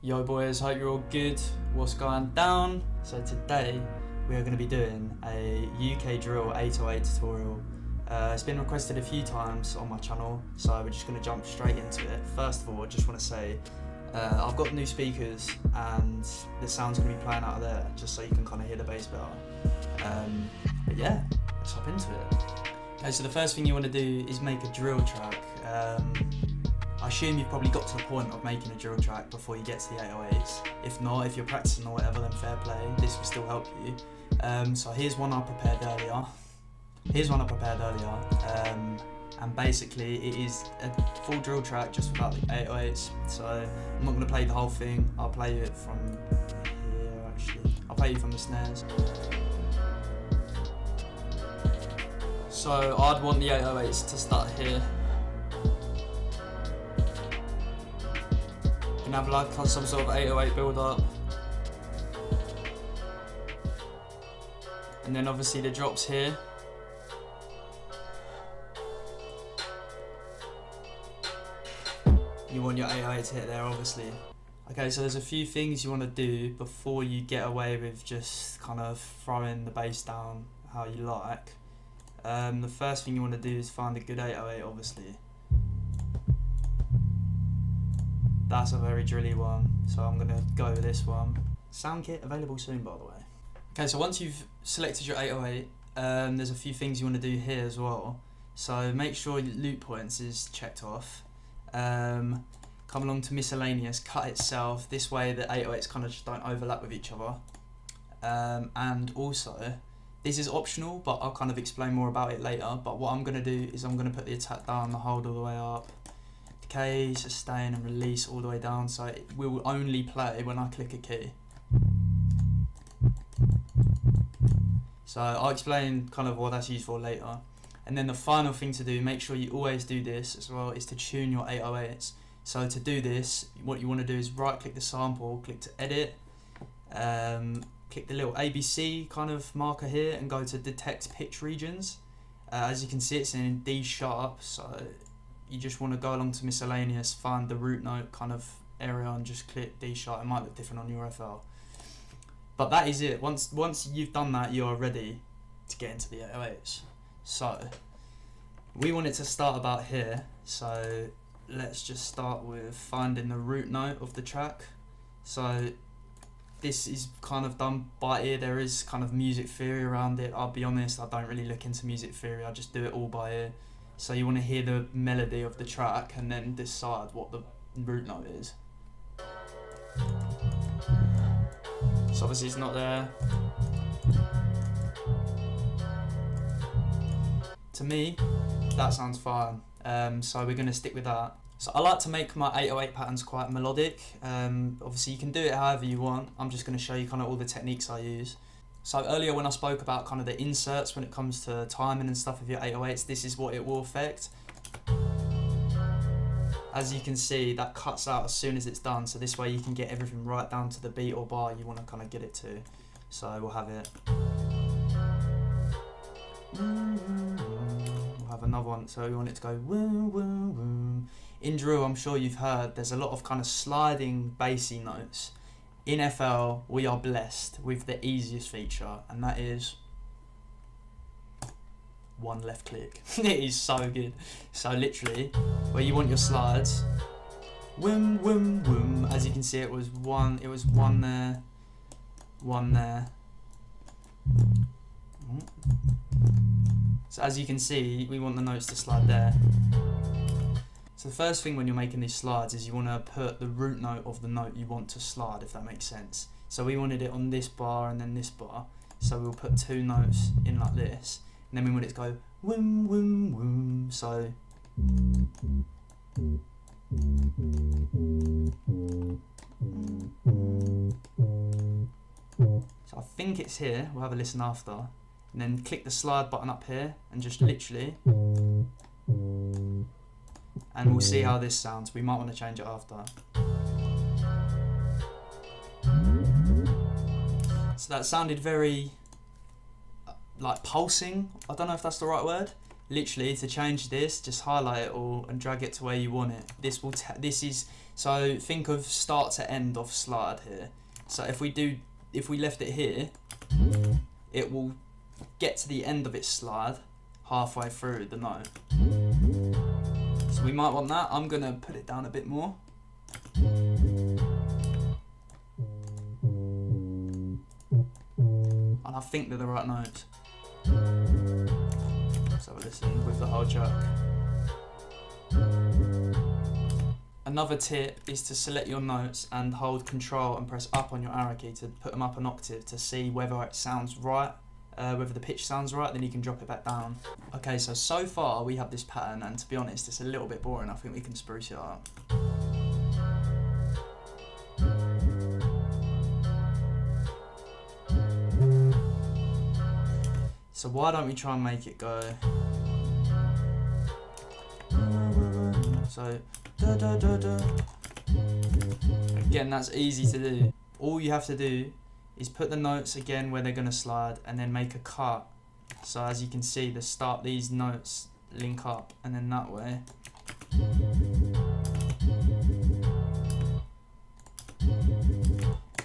Yo boys, hope you're all good. What's going down? So today we are going to be doing a UK drill 808 tutorial. It's been requested a few times on my channel, so we're just going to jump straight into it. First of all, I just want to say I've got new speakers and the sound's going to be playing out of there, just so you can kind of hear the bass better. But yeah, let's hop into it. Okay, so the first thing you want to do is make a drill track. I assume you've probably got to the point of making a drill track before you get to the 808s. If not, if you're practicing or whatever, then fair play, this will still help you. So here's one I prepared earlier. And basically it is a full drill track just without the 808s. So I'm not going to play the whole thing, I'll play it from here actually. I'll play you from the snares. So I'd want the 808s to start here. You can have like some sort of 808 build up. And then obviously the drops here. You want your 808 to hit there obviously. Okay, so there's a few things you want to do before you get away with just kind of throwing the bass down how you like. The first thing you want to do is find a good 808 obviously. That's a very drilly one, so I'm going to go with this one. Sound kit available soon, by the way. Okay, so once you've selected your 808, there's a few things you want to do here as well. So make sure your loop points is checked off. Come along to miscellaneous, cut itself. This way the 808s kind of just don't overlap with each other. And also, this is optional, but I'll kind of explain more about it later. But what I'm going to do is I'm going to put the attack down, the hold all the way up. Decay, sustain and release all the way down, so it will only play when I click a key. So I'll explain kind of what that's used for later. And then the final thing to do, make sure you always do this as well, is to tune your 808s. So to do this, what you want to do is right click the sample, click to edit, click the little ABC kind of marker here and go to detect pitch regions. As you can see, it's in D sharp, so you just want to go along to miscellaneous, find the root note kind of area and just click D sharp. It might look different on your FL. But that is it. Once you've done that, you're ready to get into the 808s. So we want it to start about here. So let's just start with finding the root note of the track. So this is kind of done by ear. There is kind of music theory around it. I'll be honest, I don't really look into music theory. I just do it all by ear. So you want to hear the melody of the track and then decide what the root note is. So obviously it's not there. To me, that sounds fine. So we're going to stick with that. So I like to make my 808 patterns quite melodic. Obviously you can do it however you want. I'm just going to show you kind of all the techniques I use. So earlier when I spoke about kind of the inserts when it comes to timing and stuff with your 808s, this is what it will affect. As you can see, that cuts out as soon as it's done, so this way you can get everything right down to the beat or bar you want to kind of get it to. So we'll have it. We'll have another one, so we want it to go woo woo woo. In drill, I'm sure you've heard, there's a lot of kind of sliding bassy notes. In FL, we are blessed with the easiest feature, and that is one left click. It is so good. So literally, where you want your slides, whoom, whoom, whoom. As you can see, it was one there, one there. So as you can see, we want the notes to slide there. So the first thing when you're making these slides is you want to put the root note of the note you want to slide, if that makes sense. So we wanted it on this bar and then this bar. So we'll put two notes in like this. And then we want it to go whoom, whoom, whoom. So I think it's here. We'll have a listen after. And then click the slide button up here and just literally, and we'll see how this sounds. We might want to change it after. So that sounded very like pulsing. I don't know if that's the right word. literally to change this, just highlight it all and drag it to where you want it. So think of start to end of slide here. So if we left it here, it will get to the end of its slide halfway through the note. So we might want that. I'm gonna put it down a bit more. And I think they're the right notes. Let's have a listen with the whole track. Another tip is to select your notes and hold Control and press up on your arrow key to put them up an octave to see whether it sounds right, whether the pitch sounds right, then you can drop it back down. Okay, so far we have this pattern, and to be honest, it's a little bit boring. I think we can spruce it up. So why don't we try and make it go? So, da, da, da, da. Again, that's easy to do. All you have to do is put the notes again where they're going to slide and then make a cut. So as you can see, these notes link up, and then that way.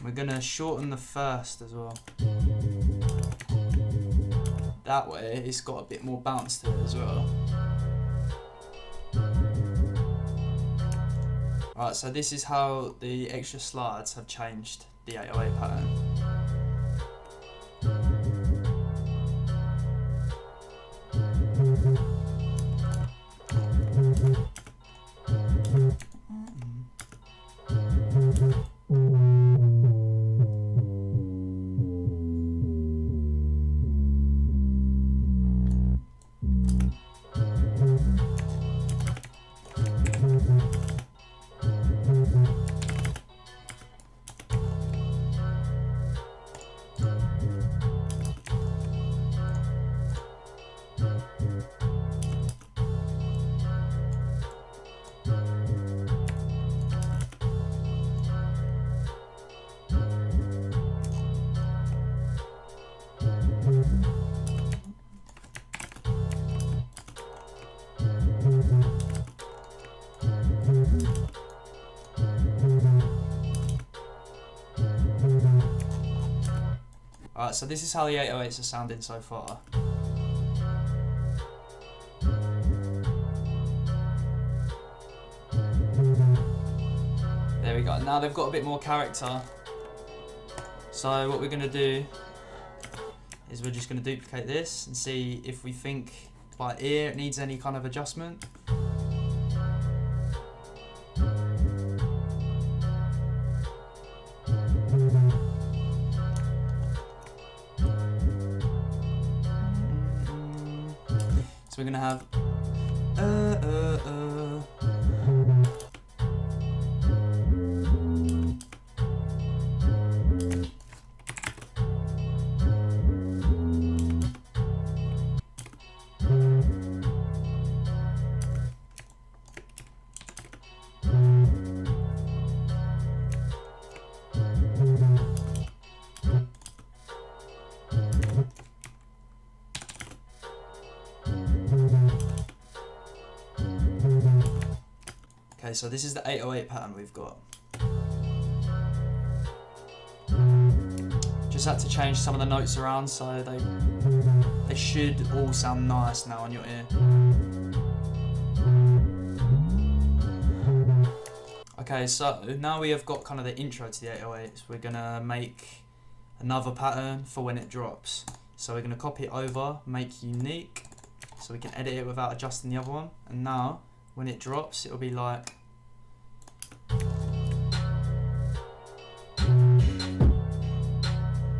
We're going to shorten the first as well. That way it's got a bit more bounce to it as well. Alright, so this is how the extra slides have changed the 808 pattern. Alright, so this is how the 808s are sounding so far. There we go. Now they've got a bit more character. So what we're going to do is we're just going to duplicate this and see if we think by ear it needs any kind of adjustment. So we're going to have Okay, so this is the 808 pattern we've got. Just had to change some of the notes around so they should all sound nice now on your ear. Okay, so now we have got kind of the intro to the 808s. We're gonna make another pattern for when it drops. So we're gonna copy it over, make unique, so we can edit it without adjusting the other one. And now, when it drops, it'll be like.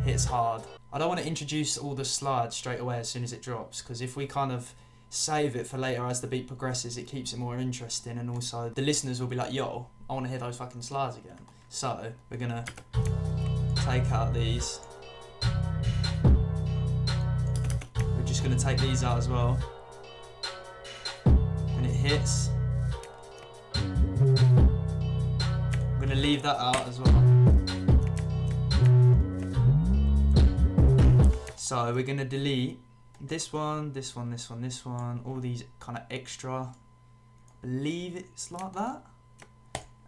Hits hard. I don't want to introduce all the slides straight away as soon as it drops, because if we kind of save it for later as the beat progresses, it keeps it more interesting, and also the listeners will be like, yo, I want to hear those fucking slides again. So we're gonna take out these. We're just gonna take these out as well. When it hits, I'm gonna leave that out as well. So we're gonna delete this one, this one, this one, this one, all these kind of extra. I believe it's like that.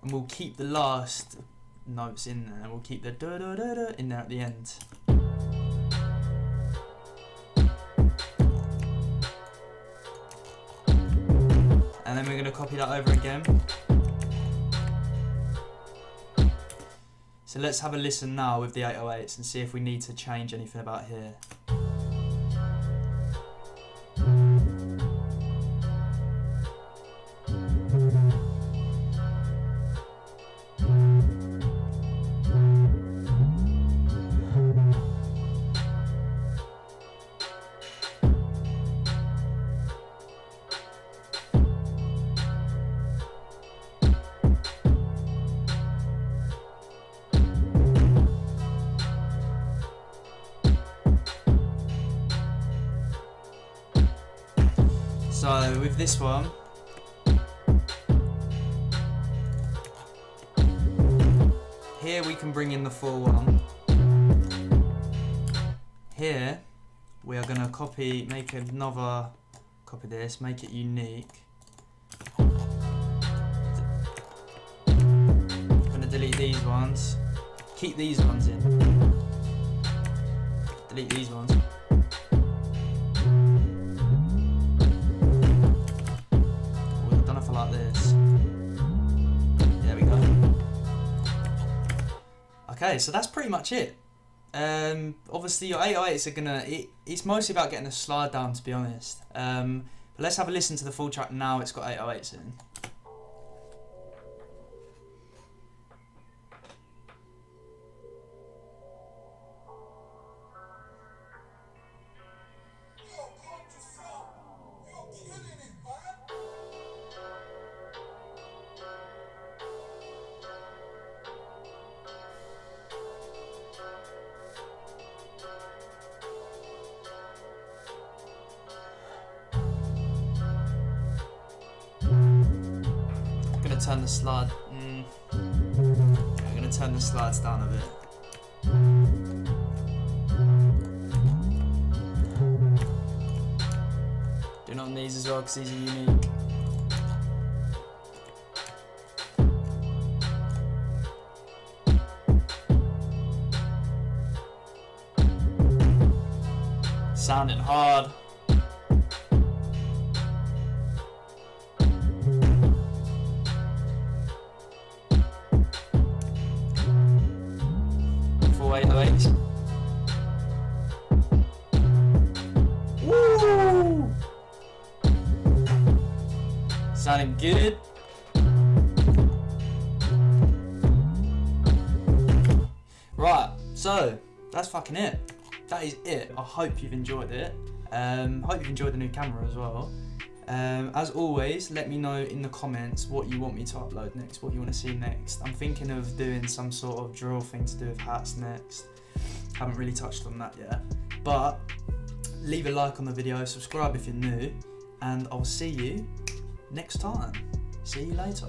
And we'll keep the last notes in there. We'll keep the da da da da in there at the end. And then we're going to copy that over again. So let's have a listen now with the 808s and see if we need to change anything about here. So with this one, here we can bring in the 4-1. Here we are going to copy, make another, copy this, make it unique. I'm going to delete these ones, keep these ones in, delete these ones. Like this. There we go. Okay, so that's pretty much it. Obviously your 808s are gonna, it's mostly about getting the slide down, to be honest. But let's have a listen to the full track now. It's got 808s in. Turn the slide. I'm gonna turn the slides down a bit. Do it on these as well because these are unique. Sounding hard. Woo! Sounding good. Right, so that's fucking it. That is it. I hope you've enjoyed it. Hope you've enjoyed the new camera as well. As always, let me know in the comments what you want me to upload next, what you want to see next. I'm thinking of doing some sort of drill thing to do with hats next. Haven't really touched on that yet. But leave a like on the video, subscribe if you're new, and I'll see you next time. See you later.